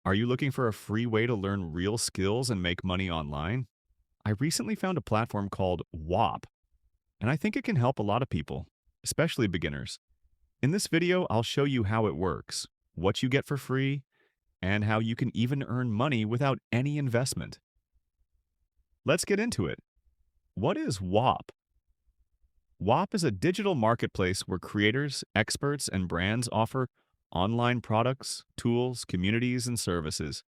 Are you looking for a free way to learn real skills and make money online? I recently found a platform called Whop, and I think it can help a lot of people, especially beginners. In this video, I'll show you how it works, what you get for free, and how you can even earn money without any investment. Let's get into it. What is Whop? Whop is a digital marketplace where creators, experts, and brands offer online products, tools, communities, and services.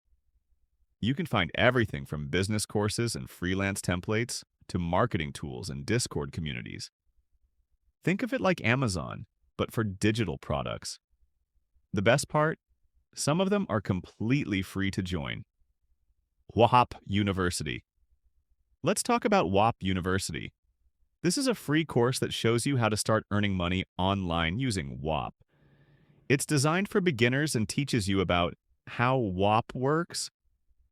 You can find everything from business courses and freelance templates to marketing tools and Discord communities. Think of it like Amazon, but for digital products. The best part? Some of them are completely free to join. Whop University. Let's talk about Whop University. This is a free course that shows you how to start earning money online using Whop. It's designed for beginners and teaches you about how Whop works,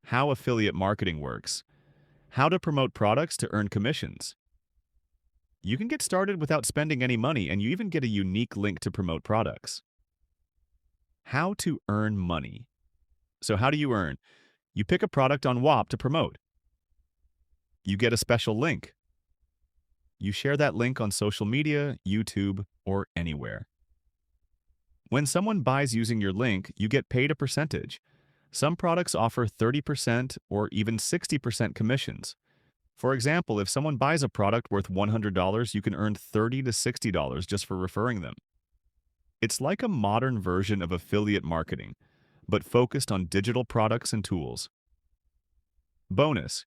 how affiliate marketing works, how to promote products to earn commissions. You can get started without spending any money, and you even get a unique link to promote products. How to earn money. So how do you earn? You pick a product on Whop to promote. You get a special link. You share that link on social media, YouTube, or anywhere. When someone buys using your link, you get paid a percentage. Some products offer 30% or even 60% commissions. For example, if someone buys a product worth $100, you can earn $30 to $60 just for referring them. It's like a modern version of affiliate marketing, but focused on digital products and tools. Bonus: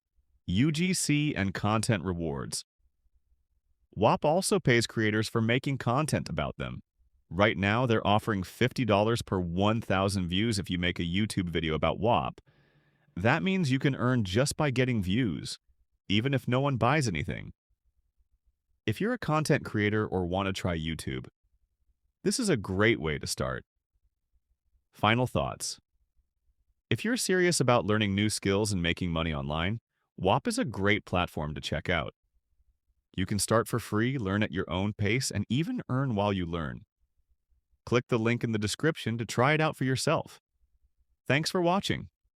UGC and content rewards. Whop also pays creators for making content about them. Right now, they're offering $50 per 1,000 views if you make a YouTube video about Whop. That means you can earn just by getting views, even if no one buys anything. If you're a content creator or want to try YouTube, this is a great way to start. Final thoughts. If you're serious about learning new skills and making money online, Whop is a great platform to check out. You can start for free, learn at your own pace, and even earn while you learn. Click the link in the description to try it out for yourself. Thanks for watching.